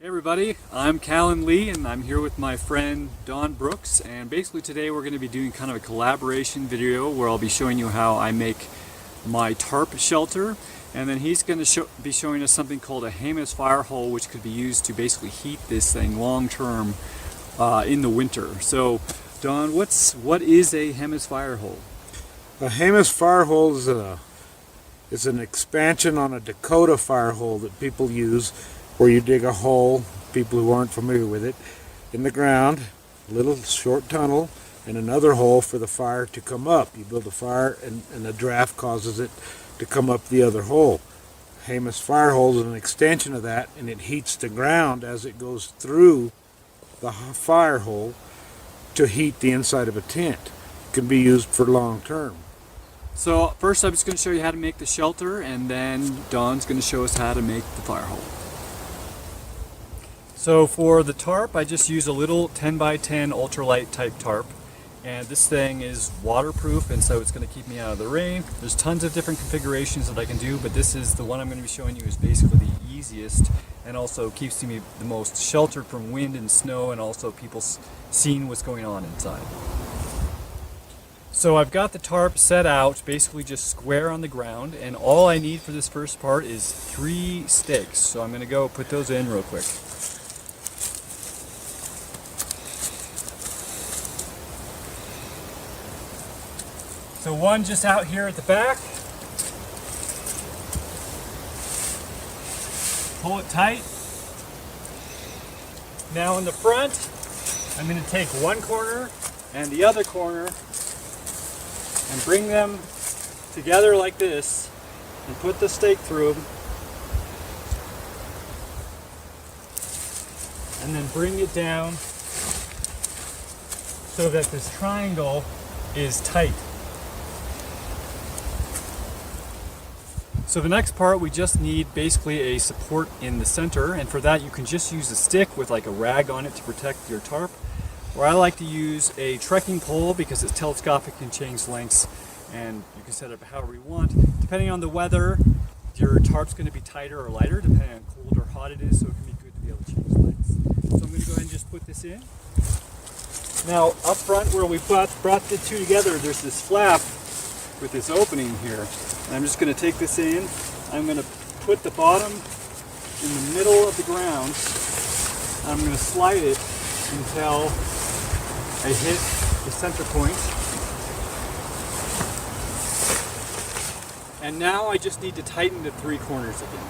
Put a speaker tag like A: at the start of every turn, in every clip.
A: Hey everybody, I'm Cahlen Lee and I'm here with my friend Don Brooks, and basically today we're going to be doing kind of a collaboration video where I'll be showing you how I make my tarp shelter, and then he's going to be showing us something called a Jemez Fire Hole, which could be used to basically heat this thing long term in the winter. So Don, what is a Jemez Fire Hole?
B: A Jemez Fire Hole is an expansion on a Dakota Fire Hole that people use, where you dig a hole, people who aren't familiar with it, in the ground, a little short tunnel, and another hole for the fire to come up. You build a fire and a draft causes it to come up the other hole. Jemez Fire Hole is an extension of that, and it heats the ground as it goes through the fire hole to heat the inside of a tent. It can be used for long term.
A: So first I'm just going to show you how to make the shelter, and then Don's going to show us how to make the fire hole. So for the tarp, I just use a little 10 by 10 ultralight type tarp, and this thing is waterproof, and so it's going to keep me out of the rain. There's tons of different configurations that I can do, but this is the one I'm going to be showing you is basically the easiest, and also keeps me the most sheltered from wind and snow, and also people seeing what's going on inside. So I've got the tarp set out basically just square on the ground, and all I need for this first part is 3 stakes. So I'm going to go put those in real quick. So one just out here at the back. Pull it tight. Now in the front, I'm going to take one corner and the other corner and bring them together like this and put the stake through them. And then bring it down so that this triangle is tight. So the next part, we just need basically a support in the center, and for that you can just use a stick with like a rag on it to protect your tarp, or I like to use a trekking pole because it's telescopic and change lengths, and you can set it up however you want. Depending on the weather, your tarp's going to be tighter or lighter depending on how cold or hot it is, so it can be good to be able to change lengths. So I'm going to go ahead and just put this in. Now up front where we brought the two together, there's this flap with this opening here. And I'm just going to take this in. I'm going to put the bottom in the middle of the ground. I'm going to slide it until I hit the center point. And now I just need to tighten the 3 corners again.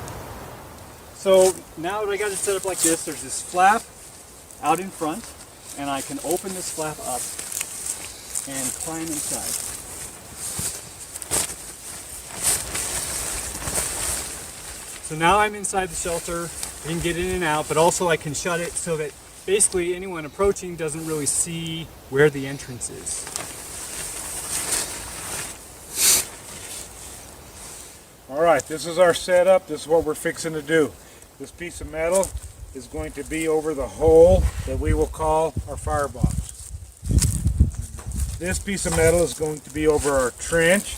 A: So now that I got it set up like this, there's this flap out in front, and I can open this flap up and climb inside. So now I'm inside the shelter. I can get in and out, but also I can shut it so that basically anyone approaching doesn't really see where the entrance is.
B: Alright, this is our setup. This is what we're fixing to do. This piece of metal is going to be over the hole that we will call our firebox. This piece of metal is going to be over our trench,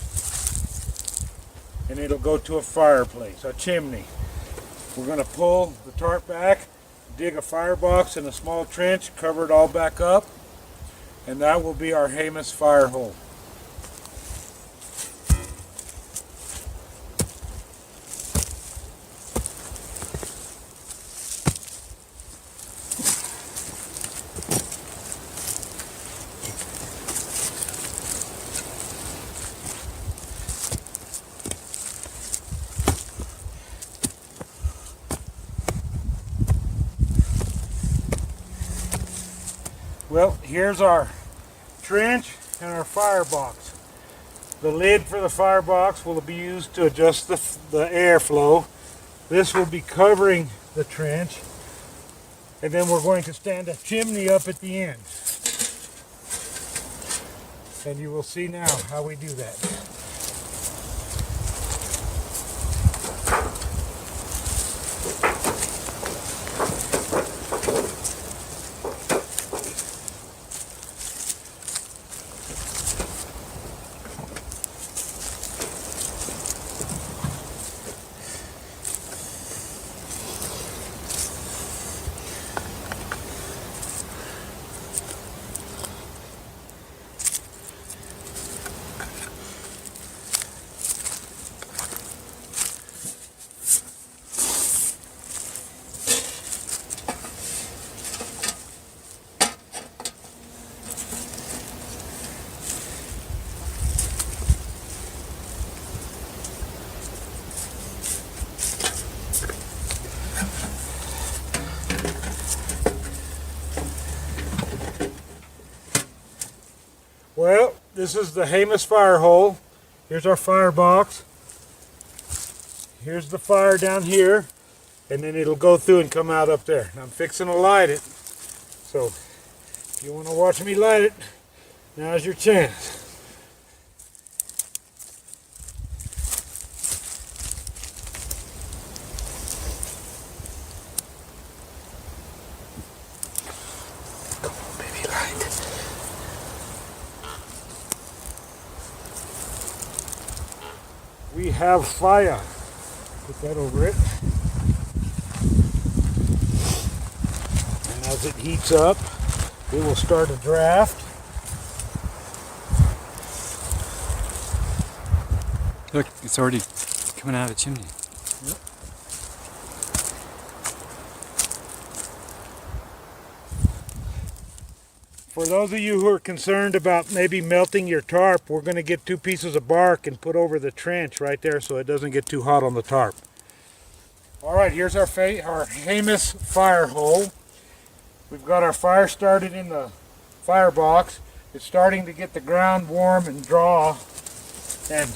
B: and it'll go to a fireplace, a chimney. We're going to pull the tarp back, dig a firebox in a small trench, cover it all back up, and that will be our Jemez Fire Hole. Well, here's our trench and our firebox. The lid for the firebox will be used to adjust the airflow. This will be covering the trench, and then we're going to stand a chimney up at the end. And you will see now how we do that. Well, this is the Jemez Fire Hole. Here's our firebox. Here's the fire down here, and then it'll go through and come out up there. And I'm fixing to light it. So if you want to watch me light it, now's your chance. Come on, baby, light. We have fire. Put that over it. And as it heats up, it will start a draft.
A: Look, it's already coming out of the chimney.
B: Yep. For those of you who are concerned about maybe melting your tarp, we're going to get 2 pieces of bark and put over the trench right there so it doesn't get too hot on the tarp. Alright, here's our Jemez Fire Hole. We've got our fire started in the firebox. It's starting to get the ground warm and draw. And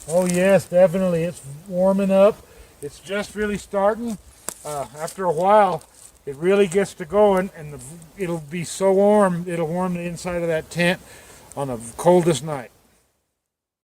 B: oh yes, definitely, it's warming up. It's just really starting. After a while, it really gets to going, and it'll be so warm, it'll warm the inside of that tent on the coldest night.